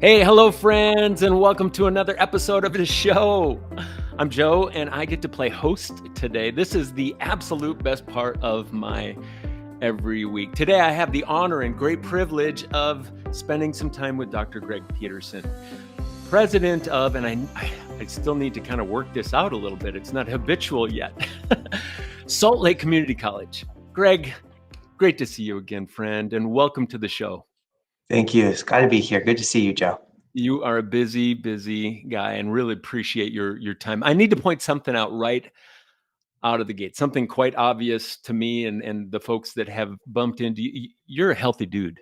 Hey, hello, friends, and welcome to another episode of the show. I'm Joe, and I get to play host today. This is the absolute best part of my every week. Today, I have the honor and great privilege of spending some time with Dr. Greg Peterson, president of, and I still need to kind of work this out a little bit. It's not habitual yet. Salt Lake Community College. Greg, great to see you again, friend, and welcome to the show. Thank you. It's got to be here. Good to see you, Joe. You are a busy guy and really appreciate your time. I need to point something out right out of the gate, something quite obvious to me and the folks that have bumped into you. You're a healthy dude.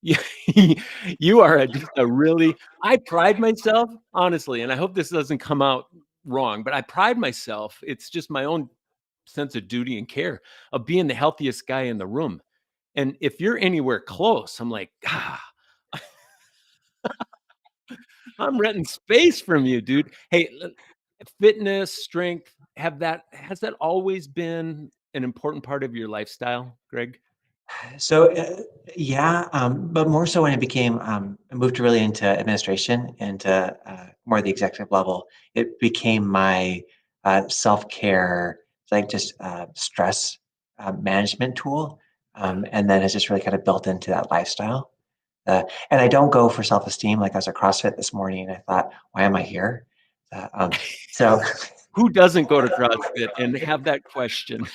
You, you are just a really, I pride myself, honestly, and I hope this doesn't come out wrong, but I pride myself. It's just my own sense of duty and care of being the healthiest guy in the room. And if you're anywhere close, I'm like, I'm renting space from you, dude. Hey, fitness, strength, has that always been an important part of your lifestyle, Greg? So, yeah, but more so when I moved really into administration and more the executive level, it became my self-care, like just stress management tool. Yeah. And then it's just really kind of built into that lifestyle. And I don't go for self-esteem. Like I was at CrossFit this morning and I thought, why am I here? Uh, um, so Who doesn't go to CrossFit and have that question?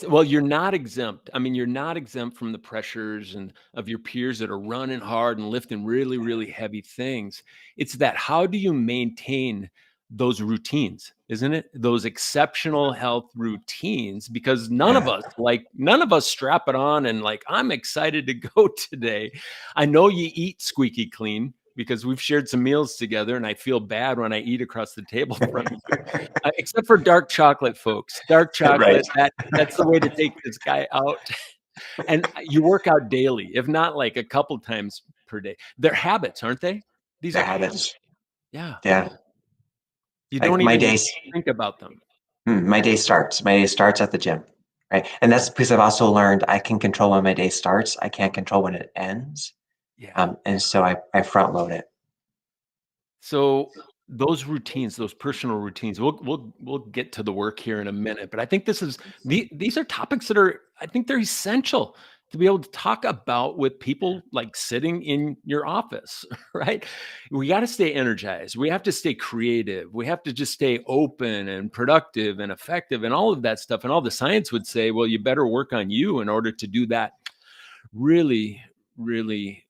Well, you're not exempt. I mean, you're not exempt from the pressures and of your peers that are running hard and lifting really heavy things. It's that how do you maintain those routines, isn't it? Those exceptional health routines, because yeah. none of us strap it on and like, I'm excited to go today. I know you eat squeaky clean because we've shared some meals together and I feel bad when I eat across the table from you. Except for dark chocolate, folks. Dark Right. chocolate, that's the way to take this guy out. And you work out daily, if not like a couple times per day. They're habits, aren't they? These The are habits. habits. Yeah. Yeah. You Like don't my even days, think about them. my day starts. My day starts at the gym, right? And that's because I've also learned I can control when my day starts. I can't control when it ends. Yeah. And so I front load it. So those routines, those personal routines, we'll get to the work here in a minute, but I think these are topics that are I think they're essential to be able to talk about with people like sitting in your office, right? We got to stay energized. We have to stay creative. We have to just stay open and productive and effective and all of that stuff. And all the science would say, well, you better work on you in order to do that really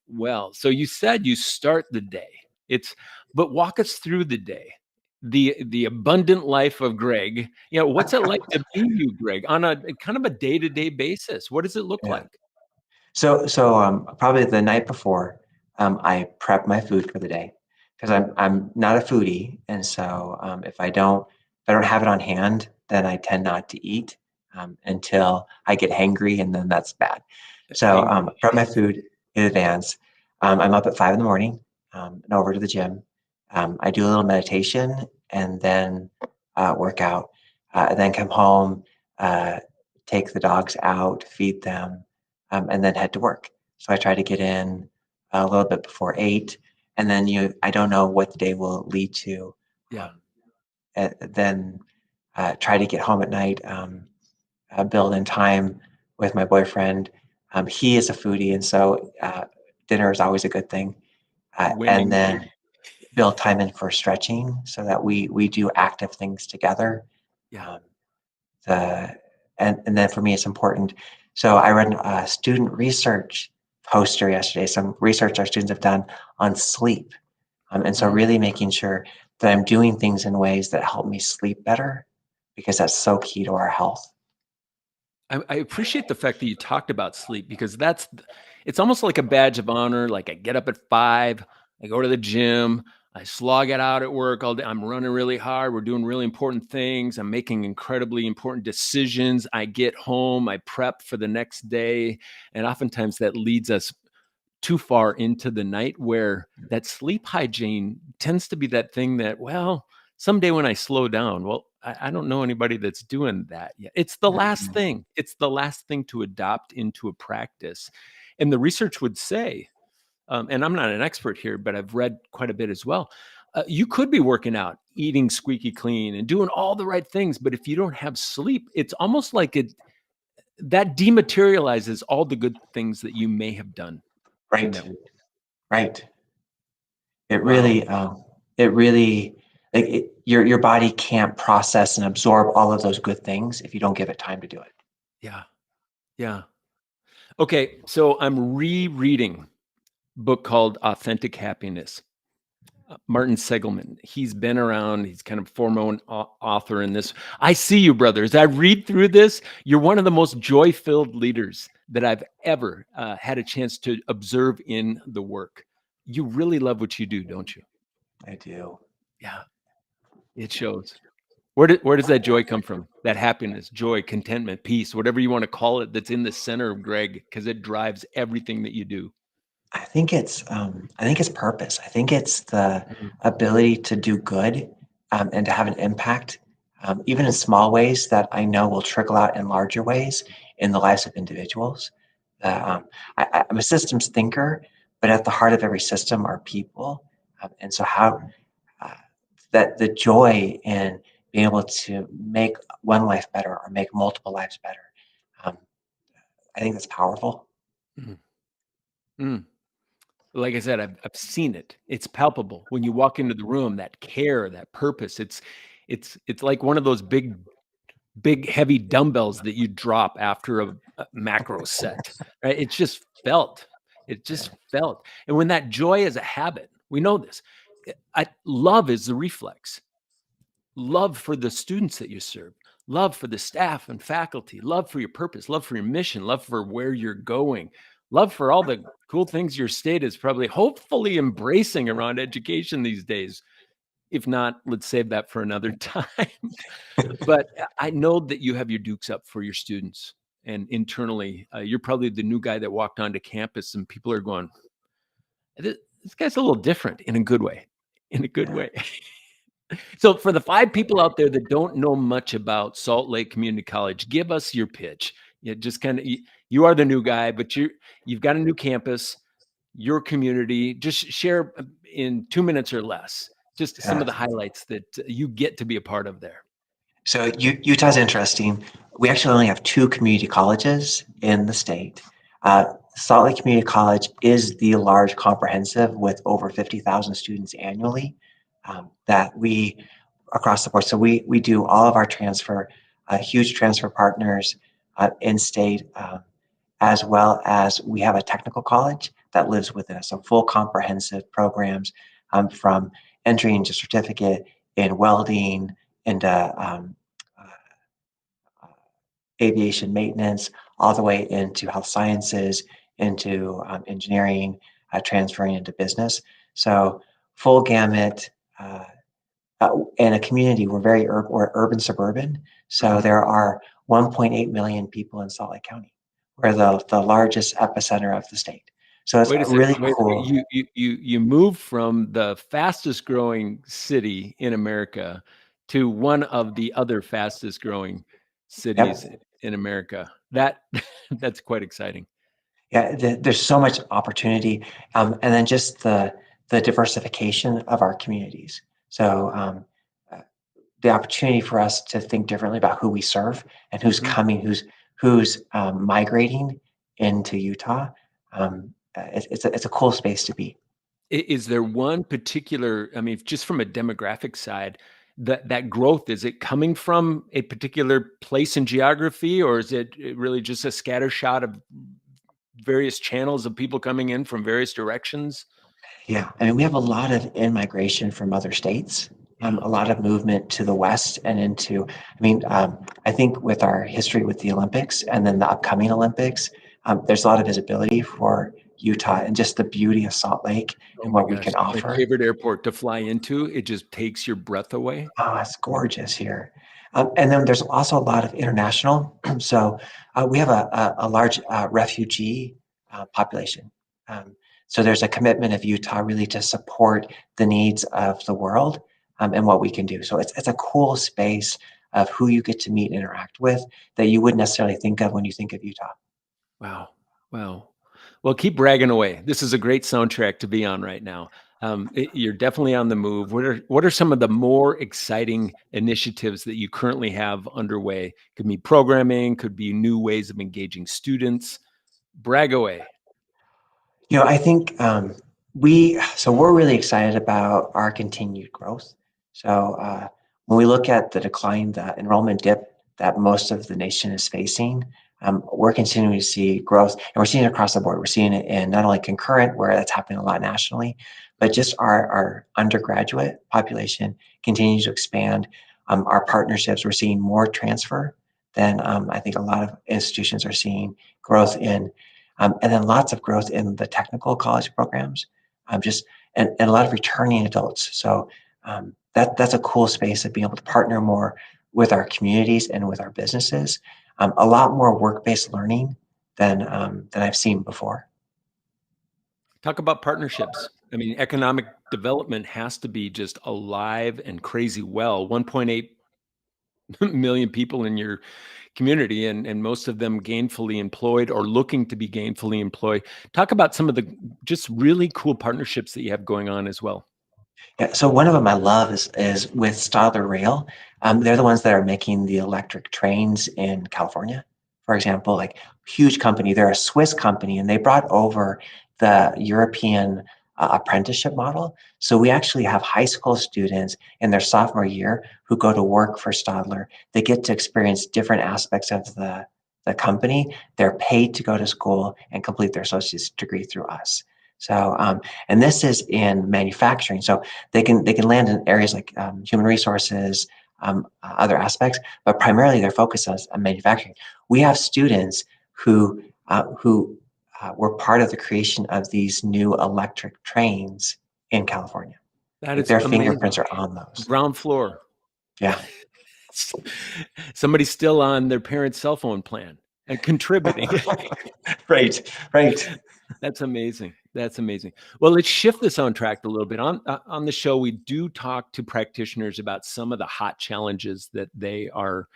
well. So you said you start the day. It's but walk us through the day. The abundant life of Greg. What's it like to be you, Greg, on a kind of a day-to-day basis? What does it look Yeah. like? So probably the night before, I prep my food for the day because I'm not a foodie, and so if I don't have it on hand, then I tend not to eat until I get hangry, and then that's bad. So Hangry. prep my food in advance. I'm up at 5 in the morning and over to the gym. I do a little meditation and then work out, and then come home, uh, take the dogs out, feed them, and then head to work. So I try to get in a little bit before 8, and then I don't know what the day will lead to. Yeah. Um, then try to get home at night, build in time with my boyfriend. He is a foodie, and so dinner is always a good thing. And Winning. then build time in for stretching so that we do active things together. Yeah. Um, the and then for me, it's important. So I read a student research poster yesterday, some research our students have done on sleep. And so Mm. really making sure that I'm doing things in ways that help me sleep better because that's so key to our health. I appreciate the fact that you talked about sleep because it's almost like a badge of honor. Like I get up at 5, I go to the gym, I slog it out at work all day. I'm running really hard. We're doing really important things. I'm making incredibly important decisions. I get home, I prep for the next day. And oftentimes that leads us too far into the night where that sleep hygiene tends to be that thing that, well, someday when I slow down, well, I don't know anybody that's doing that yet. It's the last Mhm. thing. It's the last thing to adopt into a practice. And the research would say, and I'm not an expert here, but I've read quite a bit as well. You could be working out, eating squeaky clean, and doing all the right things, but if you don't have sleep, it's almost like it that dematerializes all the good things that you may have done in Right, that week. right. It Wow. really, it really, like your body can't process and absorb all of those good things if you don't give it time to do it. Yeah. Yeah. Okay. So I'm rereading a book called Authentic Happiness. Martin Seligman. He's been around. He's kind of foremost author in this. I see you, brothers. I read through this. You're one of the most joy-filled leaders that I've ever had a chance to observe in the work. You really love what you do, don't you? I do. Yeah, it shows. Where does that joy come from? That happiness, joy, contentment, peace, whatever you want to call it, that's in the center of Greg, because it drives everything that you do. I think it's purpose. I think it's the Mhm. ability to do good, and to have an impact, even in small ways that I know will trickle out in larger ways in the lives of individuals. I'm a systems thinker, but at the heart of every system are people, and so how uh, that the joy in being able to make one life better or make multiple lives better. Um, I think that's powerful. Mhm. Mm. Like I said, I've seen it. It's palpable when you walk into the room. That care, that purpose. It's like one of those big heavy dumbbells that you drop after a macro set. Right? It's just felt. It Yeah. just felt. And when that joy is a habit, we know this. Love is the reflex. Love for the students that you serve, love for the staff and faculty, love for your purpose, love for your mission, love for where you're going, love for all the cool things your state is probably hopefully embracing around education these days. If not, let's save that for another time. But I know that you have your dukes up for your students. And internally, you're probably the new guy that walked onto campus, and people are going, this guy's a little different in a good way. In a good Yeah. way. So for the 5 people out there that don't know much about Salt Lake Community College, give us your pitch. Yeah, just kinda you are the new guy, but you've got a new campus, your community. Just share, in 2 minutes or less, just some Yeah. of the highlights that you get to be a part of there. So Utah's interesting. We actually only have two community colleges in the state. Salt Lake Community College is the large comprehensive with over 50,000 students annually, that we across the board. So we do all of our transfer, huge transfer partners in state, as well as we have a technical college that lives within us. So full comprehensive programs, from entry into certificate in welding, into uh, aviation maintenance, all the way into health sciences, into engineering, transferring into business. So full gamut. In a community, we're urban suburban. So Mhm. there are 1.8 million people in Salt Lake County. We're the largest epicenter of the state. So it's Wait a second. really Wait. cool. You moved from the fastest growing city in America to one of the other fastest growing cities Yep. in America. That that's quite exciting. Yeah, there's so much opportunity, and then just the diversification of our communities. So uh, the opportunity for us to think differently about who we serve and who's Mhm. coming, who's migrating into Utah. It's a cool space to be. Is there one particular, I mean, just from a demographic side, that growth, is it coming from a particular place in geography, or is it really just a scatter shot of various channels of people coming in from various directions? Yeah, I mean, we have a lot of in-migration from other states, Yeah. a lot of movement to the west and into, I mean, I think with our history with the Olympics and then the upcoming Olympics, there's a lot of visibility for Utah and just the beauty of Salt Lake Oh and my what we gosh, can my offer. favorite airport to fly into, it just takes your breath away. Oh, it's gorgeous here. And then there's also a lot of international. So we have a large refugee population. So there's a commitment of Utah really to support the needs of the world. and what we can do. So it's a cool space of who you get to meet and interact with that you wouldn't necessarily think of when you think of Utah. Wow. Wow. Well, keep bragging away. This is a great soundtrack to be on right now. You're definitely on the move. What are some of the more exciting initiatives that you currently have underway? Could be programming, could be new ways of engaging students. Brag away. I think we're really excited about our continued growth. So when we look at the decline, the enrollment dip that most of the nation is facing, we're continuing to see growth, and we're seeing it across the board. We're seeing it in not only concurrent, where that's happening a lot nationally, but just our undergraduate population continues to expand. Our partnerships, we're seeing more transfer than I think a lot of institutions are seeing growth in. And then lots of growth in the technical college programs, just and a lot of returning adults. So that's a cool space of being able to partner more with our communities and with our businesses. A lot more work-based learning than I've seen before. Talk about partnerships. I mean, economic development has to be just alive and crazy well. 1.8 million people in your community, and most of them gainfully employed or looking to be gainfully employed. Talk about some of the just really cool partnerships that you have going on as well. Yeah, so one of them I love is with Stadler Rail. They're the ones that are making the electric trains in California, for example. Like huge company, they're a Swiss company, and they brought over the European apprenticeship model. So we actually have high school students in their sophomore year who go to work for Stadler. They get to experience different aspects of the company. They're paid to go to school and complete their associate's degree through us. So, and this is in manufacturing. So they can land in areas like human resources, other aspects, but primarily their focus is on manufacturing. We have students who were part of the creation of these new electric trains in California. That Like is their amazing. fingerprints are on those. Ground floor. Yeah. Somebody's still on their parents' cell phone plan and contributing. Right, right. That's amazing. That's amazing. Well, let's shift this on track a little bit. On the show, we do talk to practitioners about some of the hot challenges that they are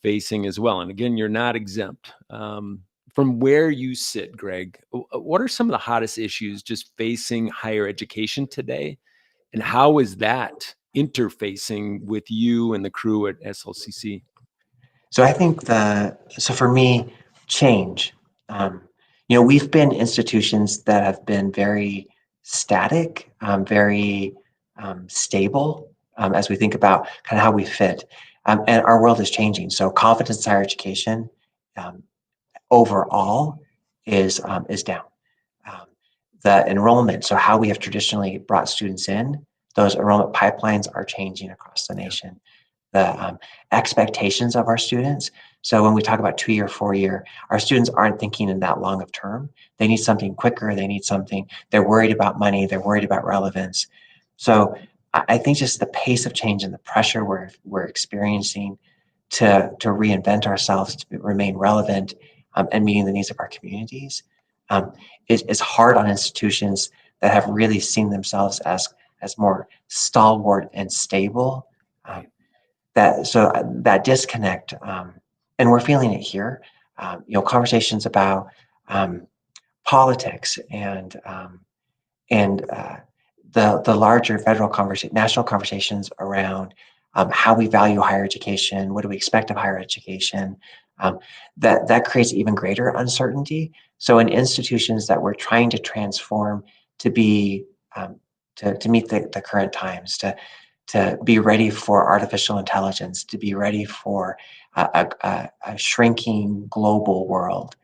facing as well. And again, you're not exempt. From where you sit, Greg, what are some of the hottest issues just facing higher education today? And how is that interfacing with you and the crew at SLCC? So I think so for me, change. Um, we've been institutions that have been very static, very stable as we think about kind of how we fit. And our world is changing. So confidence in higher education um, overall is down. Um, the enrollment, so how we have traditionally brought students in, those enrollment pipelines are changing across the Yeah. nation. The expectations of our students. So when we talk about 2-year, 4-year, our students aren't thinking in that long of term. They need something quicker. They need something. They're worried about money. They're worried about relevance. So I think just the pace of change and the pressure we're experiencing to reinvent ourselves to remain relevant and meeting the needs of our communities um, is hard on institutions that have really seen themselves as more stalwart and stable. Um, Right. that disconnect, and we're feeling it here. Conversations about um, politics and the larger federal conversation, national conversations around how we value higher education, what do we expect of higher education, um, that creates even greater uncertainty. So in institutions that we're trying to transform to be to meet the current times, to be ready for artificial intelligence, to be ready for a shrinking global world,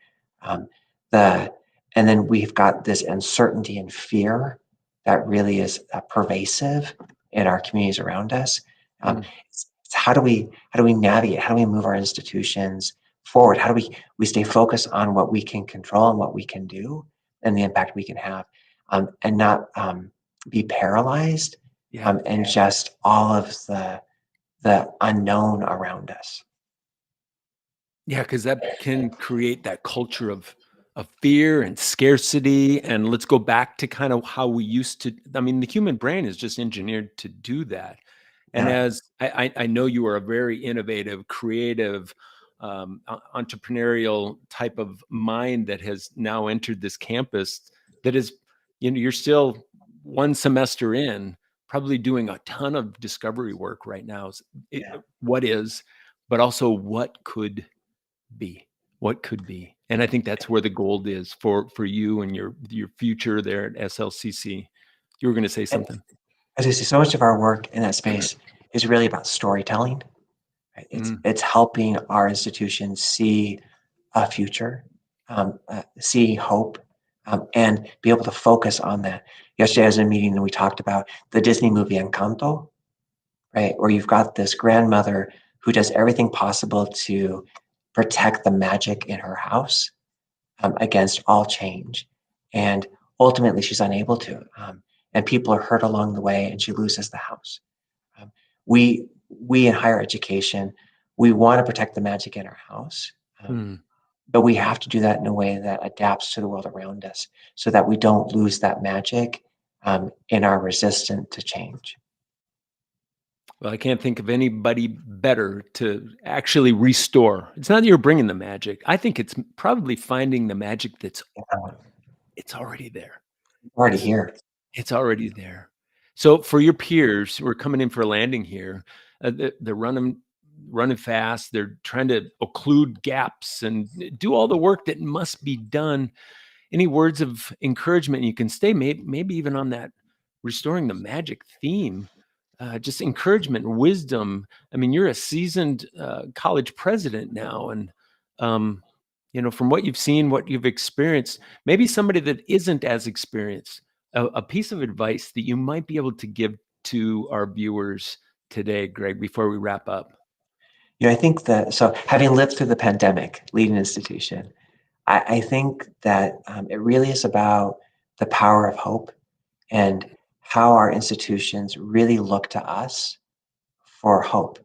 um, the and then we've got this uncertainty and fear that really is pervasive in our communities around us. Um, Mm. it's how do we navigate? How do we move our institutions forward? How do we stay focused on what we can control and what we can do and the impact we can have, and not be paralyzed Yeah. and just all of the unknown around us. Yeah, because that can create that culture of fear and scarcity. And let's go back to kind of how we used to. I mean, the human brain is just engineered to do that. And Yeah. as I know you are a very innovative, creative, entrepreneurial type of mind that has now entered this campus that is, you're still one semester in, probably doing a ton of discovery work right now. Yeah. What is, but also what could be, what could be. And I think that's where the gold is for you and your future there at SLCC. You were going to say And something. as I say, so much of our work in that space is really about storytelling. Right? Mm, It's helping our institutions see a future, see hope, and be able to focus on that. Yesterday, I was in a meeting and we talked about the Disney movie Encanto, right? Where you've got this grandmother who does everything possible to protect the magic in her house against all change. And ultimately, she's unable to. And people are hurt along the way, and she loses the house. Um, we in higher education, we want to protect the magic in our house, mm. but we have to do that in a way that adapts to the world around us, so that we don't lose that magic in our resistance to change. Well, I can't think of anybody better to actually restore. It's not that you're bringing the magic. I think it's probably finding the magic that's Uh, it's already there. Already It's here. it's already there. So for your peers who are coming in for a landing here, they're running fast. They're trying to occlude gaps and do all the work that must be done. Any words of encouragement you can stay, maybe even on that restoring the magic theme, just encouragement, wisdom. I mean, you're a seasoned college president now, and um, from what you've seen, what you've experienced, maybe somebody that isn't as experienced, a piece of advice that you might be able to give to our viewers today, Greg, before we wrap up. I think that, so having lived through the pandemic, leading an institution, I think that it really is about the power of hope and how our institutions really look to us for hope.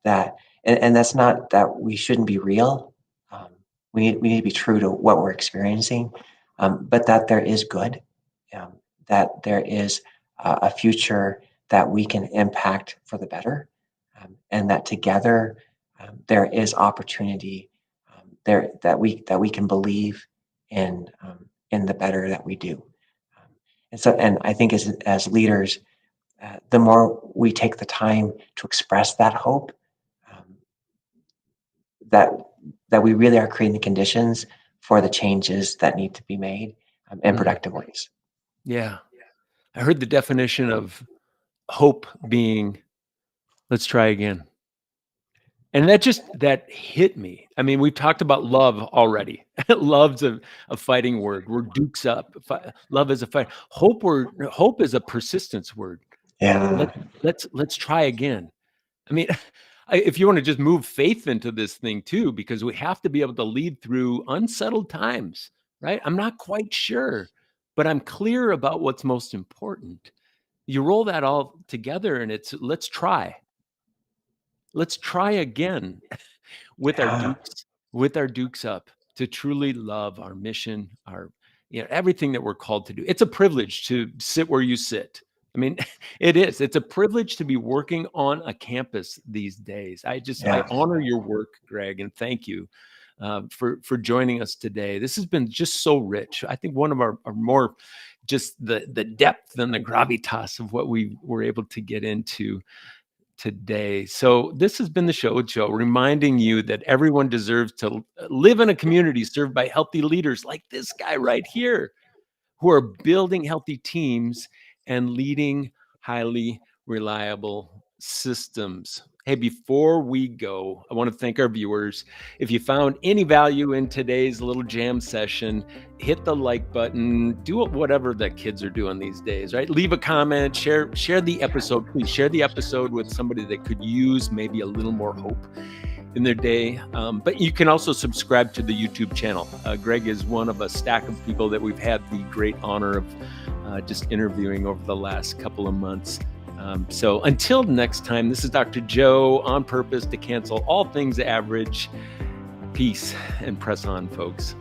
That and that's not that we shouldn't be real. Um, we need to be true to what we're experiencing, but that there is good, um, that there is a future that we can impact for the better, and that together there is opportunity there that we can believe in the better that we do. And I think as leaders, the more we take the time to express that hope, um, that that we really are creating the conditions for the changes that need to be made in Mm, productive ways. yeah. I heard the definition of hope being, let's try again. And that hit me. I mean, we've talked about love already. Love's a fighting word. We're dukes up. Love is a fight. Hope is a persistence word. Yeah, Let let's try again. I mean, if you want to just move faith into this thing too, because we have to be able to lead through unsettled times, right? I'm not quite sure, but I'm clear about what's most important. You roll that all together, and it's let's try. Let's try again with our yeah, dukes up to truly love our mission, our everything that we're called to do. It's a privilege to sit where you sit. I mean, it is. It's a privilege to be working on a campus these days. I yeah. honor your work, Greg, and thank you for joining us today. This has been just so rich. I think one of our more just the depth and the gravitas of what we were able to get into today. So this has been the show with Joe, reminding you that everyone deserves to live in a community served by healthy leaders like this guy right here, who are building healthy teams and leading highly reliable systems. Hey, before we go, I want to thank our viewers. If you found any value in today's little jam session, hit the like button, do whatever the kids are doing these days, right? Leave a comment, share the episode. Please share the episode with somebody that could use maybe a little more hope in their day. But you can also subscribe to the YouTube channel. Greg is one of a stack of people that we've had the great honor of just interviewing over the last couple of months. So until next time, this is Dr. Joe, on purpose to cancel all things average. Peace and press on, folks.